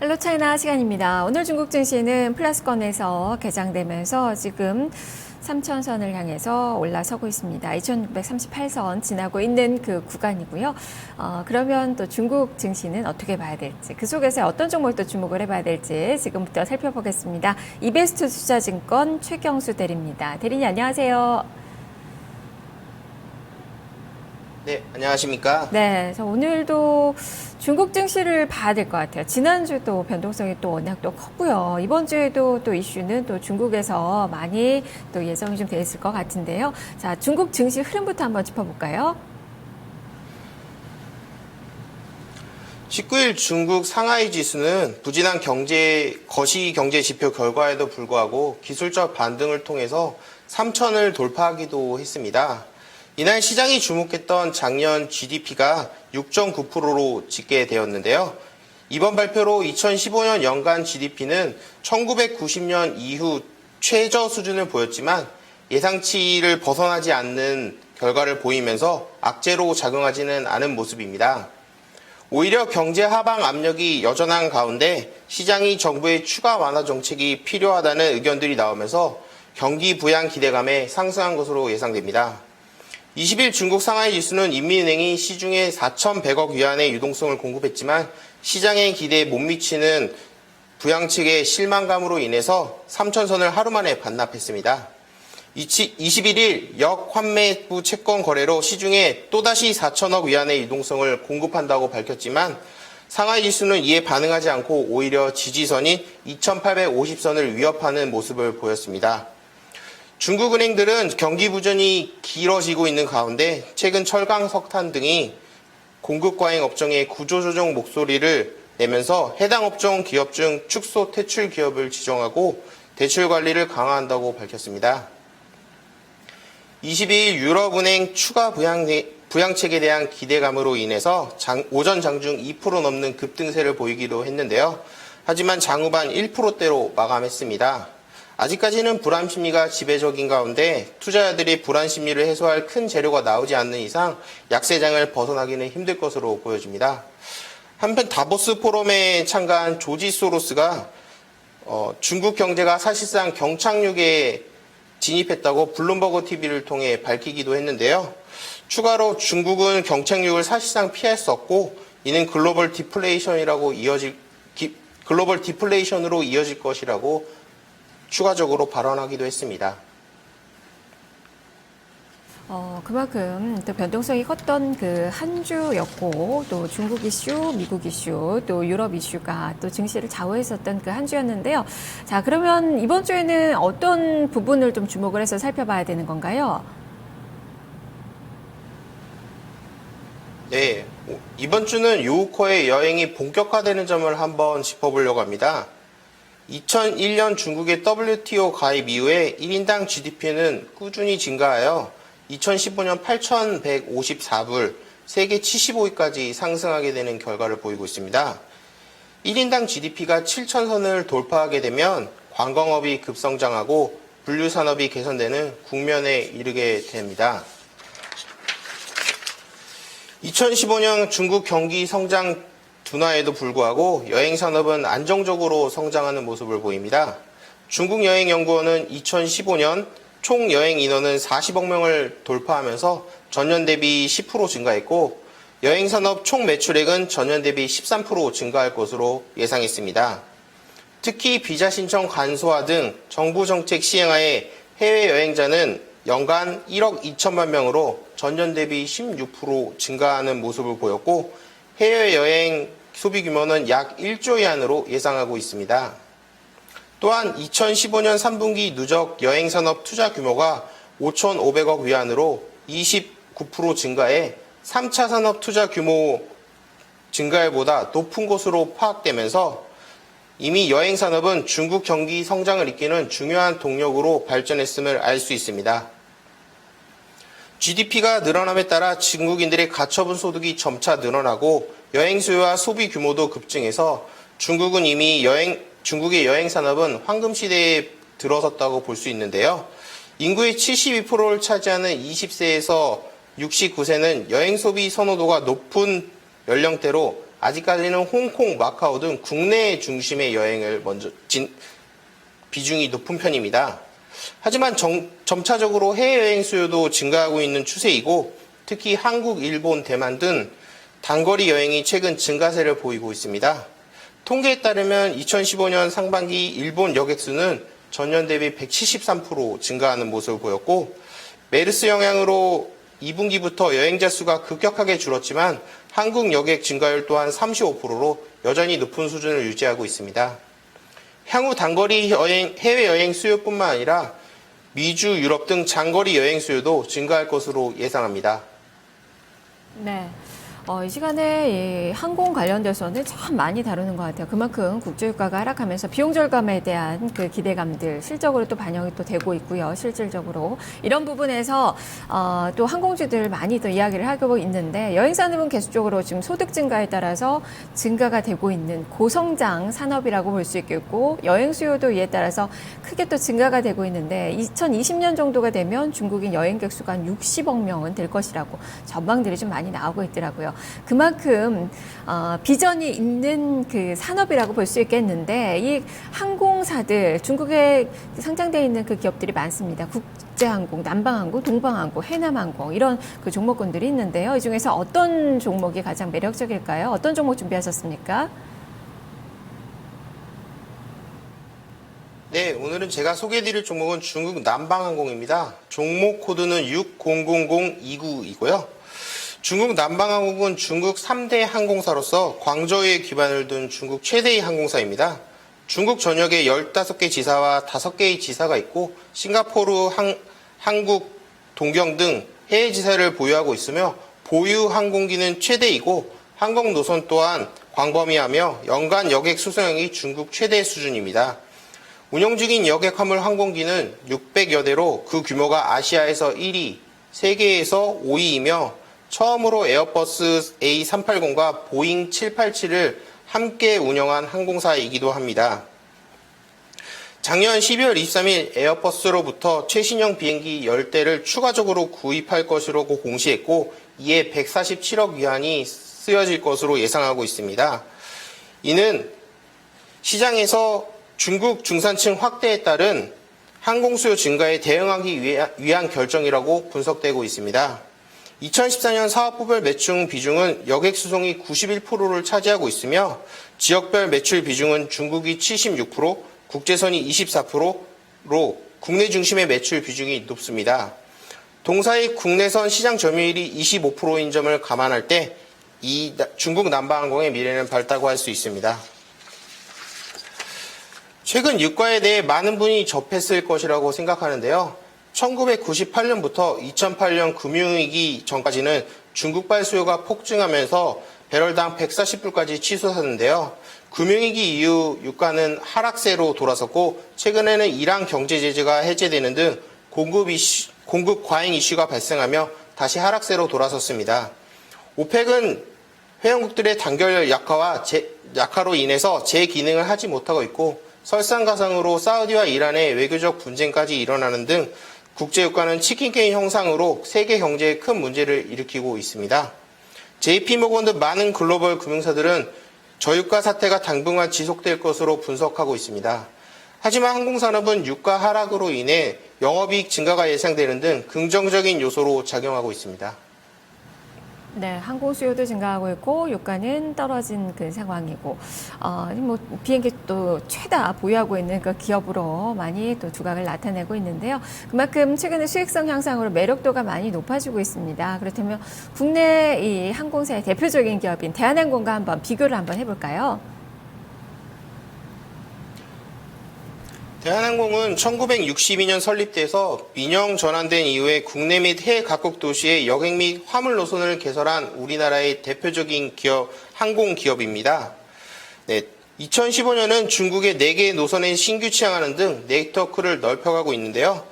헬로 차이나 시간입니다. 오늘 중국 증시는 플러스권에서 개장되면서 지금 3,000선을 향해서 올라서고 있습니다. 2,638선 지나고 있는 그 구간이고요. 그러면 또 중국 증시는 어떻게 봐야 될지, 그 속에서 어떤 종목을 또 주목을 해봐야 될지 지금부터 살펴보겠습니다. 이베스트 투자증권 최경수 대리입니다. 대리님 안녕하세요. 네, 안녕하십니까? 네, 오늘도 중국 증시를 봐야 될 것 같아요. 지난주도 변동성이 또 워낙 또 컸고요. 이번 주에도 또 이슈는 또 중국에서 많이 또 예상이 좀 돼 있을 것 같은데요. 자, 중국 증시 흐름부터 한번 짚어볼까요? 19일 중국 상하이 지수는 부진한 거시 경제 지표 결과에도 불구하고 기술적 반등을 통해서 3천을 돌파하기도 했습니다. 이날 시장이 주목했던 작년 GDP가 6.9%로 집계되었는데요. 이번 발표로 2015년 연간 GDP는 1990년 이후 최저 수준을 보였지만 예상치를 벗어나지 않는 결과를 보이면서 악재로 작용하지는 않은 모습입니다. 오히려 경제 하방 압력이 여전한 가운데 시장이 정부의 추가 완화 정책이 필요하다는 의견들이 나오면서 경기 부양 기대감에 상승한 것으로 예상됩니다. 20일 중국 상하이 지수는 인민은행이 시중에 4,100억 위안의 유동성을 공급했지만 시장의 기대에 못 미치는 부양책의 실망감으로 인해서 3,000선을 하루 만에 반납했습니다. 21일 역환매부 채권 거래로 시중에 또다시 4,000억 위안의 유동성을 공급한다고 밝혔지만 상하이 지수는 이에 반응하지 않고 오히려 지지선인 2,850선을 위협하는 모습을 보였습니다. 중국 은행들은 경기 부전이 길어지고 있는 가운데 최근 철강, 석탄 등이 공급 과잉 업종에 구조조정 목소리를 내면서 해당 업종 기업 중 축소 퇴출 기업을 지정하고 대출 관리를 강화한다고 밝혔습니다. 22일 유럽은행 추가 부양책에 대한 기대감으로 인해서 오전 장중 2% 넘는 급등세를 보이기도 했는데요. 하지만 장후반 1%대로 마감했습니다. 아직까지는 불안 심리가 지배적인 가운데 투자자들이 불안 심리를 해소할 큰 재료가 나오지 않는 이상 약세장을 벗어나기는 힘들 것으로 보여집니다. 한편 다보스 포럼에 참가한 조지 소로스가 중국 경제가 사실상 경착륙에 진입했다고 블룸버그 TV를 통해 밝히기도 했는데요. 추가로 중국은 경착륙을 사실상 피할 수 없고 이는 글로벌 디플레이션으로 이어질 것이라고 추가적으로 발언하기도 했습니다. 그만큼 또 변동성이 컸던 그 한 주였고, 또 중국 이슈, 미국 이슈, 또 유럽 이슈가 또 증시를 좌우했었던 그 한 주였는데요. 자, 그러면 이번 주에는 어떤 부분을 좀 주목을 해서 살펴봐야 되는 건가요? 네, 이번 주는 요우커의 여행이 본격화되는 점을 한번 짚어보려고 합니다. 2001년 중국의 WTO 가입 이후에 1인당 GDP는 꾸준히 증가하여 2015년 8,154불, 세계 75위까지 상승하게 되는 결과를 보이고 있습니다. 1인당 GDP가 7,000선을 돌파하게 되면 관광업이 급성장하고 분류산업이 개선되는 국면에 이르게 됩니다. 2015년 중국 경기 성장 둔화에도 불구하고 여행산업은 안정적으로 성장하는 모습을 보입니다. 중국여행연구원은 2015년 총 여행 인원은 40억 명을 돌파하면서 전년 대비 10% 증가했고 여행산업 총 매출액은 전년 대비 13% 증가할 것으로 예상했습니다. 특히 비자 신청 간소화 등 정부 정책 시행하에 해외여행자는 연간 1억 2천만 명으로 전년 대비 16% 증가하는 모습을 보였고 해외여행 소비 규모는 약 1조 위안으로 예상하고 있습니다. 또한 2015년 3분기 누적 여행산업 투자 규모가 5,500억 위안으로 29% 증가해 3차 산업 투자 규모 증가율보다 높은 것으로 파악되면서 이미 여행산업은 중국 경기 성장을 이끄는 중요한 동력으로 발전했음을 알 수 있습니다. GDP가 늘어남에 따라 중국인들의 가처분 소득이 점차 늘어나고 여행 수요와 소비 규모도 급증해서 중국은 이미 중국의 여행 산업은 황금 시대에 들어섰다고 볼 수 있는데요. 인구의 72%를 차지하는 20세에서 69세는 여행 소비 선호도가 높은 연령대로 아직까지는 홍콩, 마카오 등 국내 중심의 여행을 비중이 높은 편입니다. 하지만 점차적으로 해외여행 수요도 증가하고 있는 추세이고 특히 한국, 일본, 대만 등 단거리 여행이 최근 증가세를 보이고 있습니다. 통계에 따르면 2015년 상반기 일본 여객 수는 전년 대비 173% 증가하는 모습을 보였고 메르스 영향으로 2분기부터 여행자 수가 급격하게 줄었지만 한국 여객 증가율 또한 35%로 여전히 높은 수준을 유지하고 있습니다. 향후 단거리 해외여행 수요뿐만 아니라 미주, 유럽 등 장거리 여행 수요도 증가할 것으로 예상합니다. 네. 이 시간에 이 항공 관련돼서는 참 많이 다루는 것 같아요. 그만큼 국제유가가 하락하면서 비용 절감에 대한 그 기대감들 실적으로 또 반영이 또 되고 있고요. 실질적으로 이런 부분에서 또 항공주들 많이 또 이야기를 하고 있는데 여행산업은 계속적으로 지금 소득 증가에 따라서 증가가 되고 있는 고성장 산업이라고 볼 수 있겠고 여행 수요도 이에 따라서 크게 또 증가가 되고 있는데 2020년 정도가 되면 중국인 여행객 수가 한 60억 명은 될 것이라고 전망들이 좀 많이 나오고 있더라고요. 그만큼 비전이 있는 그 산업이라고 볼 수 있겠는데 이 항공사들 중국에 상장되어 있는 그 기업들이 많습니다. 국제항공, 남방항공, 동방항공, 해남항공 이런 그 종목군들이 있는데요. 이 중에서 어떤 종목이 가장 매력적일까요? 어떤 종목 준비하셨습니까? 네, 오늘은 제가 소개해드릴 종목은 중국 남방항공입니다. 종목 코드는 600029이고요. 중국 남방항공은 중국 3대 항공사로서 광저우에 기반을 둔 중국 최대의 항공사입니다. 중국 전역에 15개 지사와 5개의 지사가 있고 싱가포르, 한국, 동경 등 해외 지사를 보유하고 있으며 보유 항공기는 최대이고 항공 노선 또한 광범위하며 연간 여객 수송량이 중국 최대 수준입니다. 운영 중인 여객 화물 항공기는 600여 대로 그 규모가 아시아에서 1위, 세계에서 5위이며 처음으로 에어버스 A380과 보잉 787을 함께 운영한 항공사이기도 합니다. 작년 12월 23일 에어버스로부터 최신형 비행기 10대를 추가적으로 구입할 것이라고 공시했고 이에 147억 위안이 쓰여질 것으로 예상하고 있습니다. 이는 시장에서 중국 중산층 확대에 따른 항공수요 증가에 대응하기 위한 결정이라고 분석되고 있습니다. 2014년 사업부별 매출 비중은 여객 수송이 91%를 차지하고 있으며 지역별 매출 비중은 중국이 76%, 국제선이 24%로 국내 중심의 매출 비중이 높습니다. 동사의 국내선 시장 점유율이 25%인 점을 감안할 때 이 중국 남방항공의 미래는 밝다고 할 수 있습니다. 최근 유가에 대해 많은 분이 접했을 것이라고 생각하는데요. 1998년부터 2008년 금융위기 전까지는 중국발 수요가 폭증하면서 배럴당 140불까지 치솟았는데요. 금융위기 이후 유가는 하락세로 돌아섰고 최근에는 이란 경제 제재가 해제되는 등 공급 과잉 이슈가 발생하며 다시 하락세로 돌아섰습니다. 오펙은 회원국들의 단결 약화로 인해서 재기능을 하지 못하고 있고 설상가상으로 사우디와 이란의 외교적 분쟁까지 일어나는 등 국제유가는 치킨 게임 형상으로 세계 경제에 큰 문제를 일으키고 있습니다. JP모건 등 많은 글로벌 금융사들은 저유가 사태가 당분간 지속될 것으로 분석하고 있습니다. 하지만 항공산업은 유가 하락으로 인해 영업이익 증가가 예상되는 등 긍정적인 요소로 작용하고 있습니다. 네, 항공 수요도 증가하고 있고 유가는 떨어진 그 상황이고 비행기 또 최다 보유하고 있는 그 기업으로 많이 또 두각을 나타내고 있는데요. 그만큼 최근에 수익성 향상으로 매력도가 많이 높아지고 있습니다. 그렇다면 국내 이 항공사의 대표적인 기업인 대한항공과 한번 비교를 한번 해볼까요? 대한항공은 1962년 설립돼서 민영 전환된 이후에 국내 및 해외 각국 도시의 여객 및 화물 노선을 개설한 우리나라의 대표적인 항공 기업입니다. 네, 2015년은 중국의 4개 노선에 신규 취항하는 등 네트워크를 넓혀가고 있는데요.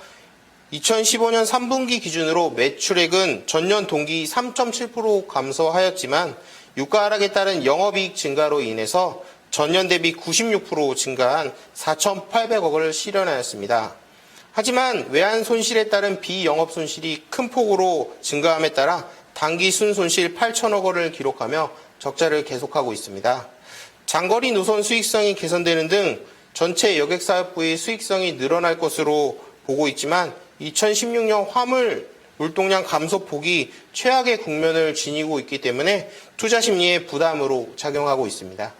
2015년 3분기 기준으로 매출액은 전년 동기 3.7% 감소하였지만 유가 하락에 따른 영업이익 증가로 인해서 전년 대비 96% 증가한 4,800억을 실현하였습니다. 하지만 외환 손실에 따른 비영업 손실이 큰 폭으로 증가함에 따라 단기 순손실 8천억 원을 기록하며 적자를 계속하고 있습니다. 장거리 노선 수익성이 개선되는 등 전체 여객사업부의 수익성이 늘어날 것으로 보고 있지만 2016년 화물 물동량 감소폭이 최악의 국면을 지니고 있기 때문에 투자 심리에 부담으로 작용하고 있습니다.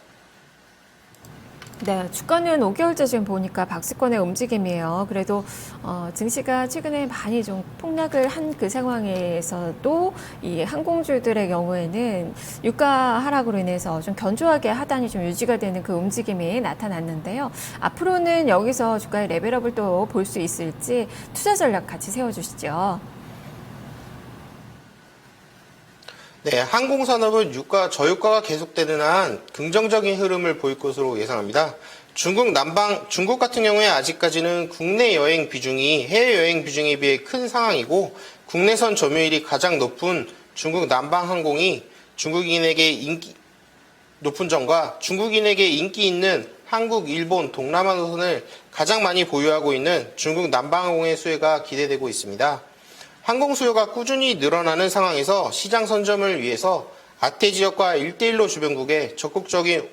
네, 주가는 5개월째 지금 보니까 박스권의 움직임이에요. 그래도 증시가 최근에 많이 좀 폭락을 한 그 상황에서도 이 항공주들의 경우에는 유가 하락으로 인해서 좀 견조하게 하단이 좀 유지가 되는 그 움직임이 나타났는데요. 앞으로는 여기서 주가의 레벨업을 또 볼 수 있을지 투자 전략 같이 세워주시죠. 네, 항공산업은 저유가가 계속되는 한 긍정적인 흐름을 보일 것으로 예상합니다. 중국 같은 경우에 아직까지는 국내 여행 비중이 해외 여행 비중에 비해 큰 상황이고 국내선 점유율이 가장 높은 중국 남방항공이 높은 점과 중국인에게 인기 있는 한국, 일본, 동남아 노선을 가장 많이 보유하고 있는 중국 남방항공의 수혜가 기대되고 있습니다. 항공 수요가 꾸준히 늘어나는 상황에서 시장 선점을 위해서 아태 지역과 1대1로 주변국에 적극적인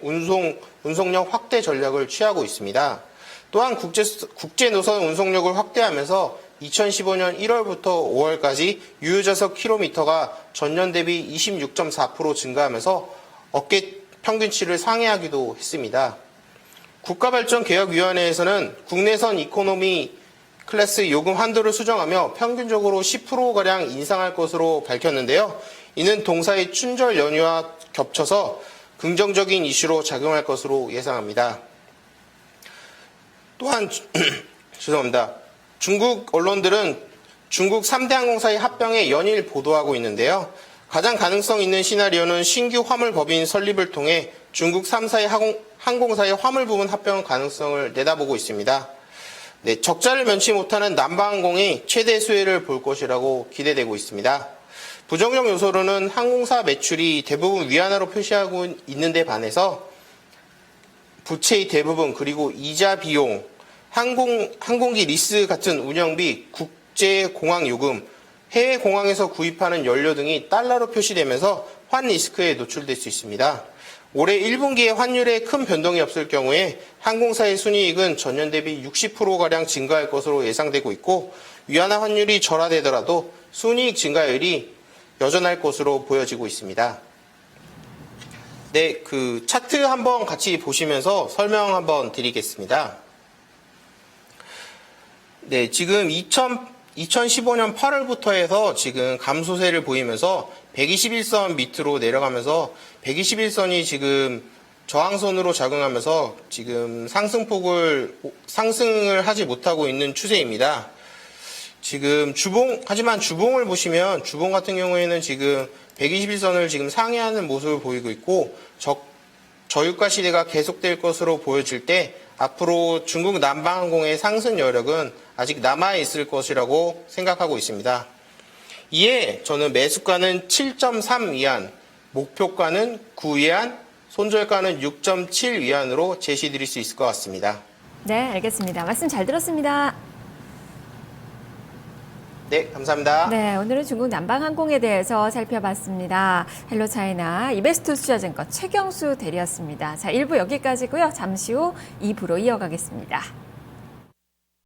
운송력 확대 전략을 취하고 있습니다. 또한 국제 노선 운송력을 확대하면서 2015년 1월부터 5월까지 유효좌석 킬로미터가 전년 대비 26.4% 증가하면서 업계 평균치를 상회하기도 했습니다. 국가발전개혁위원회에서는 국내선 이코노미 클래스 요금 한도를 수정하며 평균적으로 10%가량 인상할 것으로 밝혔는데요. 이는 동사의 춘절 연휴와 겹쳐서 긍정적인 이슈로 작용할 것으로 예상합니다. 또한 죄송합니다. 중국 언론들은 중국 3대 항공사의 합병에 연일 보도하고 있는데요. 가장 가능성 있는 시나리오는 신규 화물 법인 설립을 통해 중국 3사의 항공사의 화물 부문 합병 가능성을 내다보고 있습니다. 네, 적자를 면치 못하는 남방항공이 최대 수혜를 볼 것이라고 기대되고 있습니다. 부정적 요소로는 항공사 매출이 대부분 위안화로 표시하고 있는 데 반해서 부채의 대부분 그리고 이자 비용, 항공기 리스 같은 운영비, 국제 공항 요금, 해외 공항에서 구입하는 연료 등이 달러로 표시되면서 환 리스크에 노출될 수 있습니다. 올해 1분기에 환율에 큰 변동이 없을 경우에 항공사의 순이익은 전년 대비 60%가량 증가할 것으로 예상되고 있고 위안화 환율이 절하되더라도 순이익 증가율이 여전할 것으로 보여지고 있습니다. 네, 그 차트 한번 같이 보시면서 설명 한번 드리겠습니다. 네, 지금 2015년 8월부터 해서 지금 감소세를 보이면서 121선 밑으로 내려가면서 121선이 지금 저항선으로 작용하면서 지금 상승을 하지 못하고 있는 추세입니다. 지금 하지만 주봉을 보시면 주봉 같은 경우에는 지금 121선을 지금 상회하는 모습을 보이고 있고 저유가 시대가 계속될 것으로 보여질 때 앞으로 중국 남방항공의 상승 여력은 아직 남아있을 것이라고 생각하고 있습니다. 이에 저는 매수가는 7.3 위안, 목표가는 9 위안, 손절가는 6.7 위안으로 제시드릴 수 있을 것 같습니다. 네, 알겠습니다. 말씀 잘 들었습니다. 네, 감사합니다. 네, 오늘은 중국 남방항공에 대해서 살펴봤습니다. 헬로차이나 이베스트투자증권 최경수 대리였습니다. 자, 1부 여기까지고요. 잠시 후 2부로 이어가겠습니다.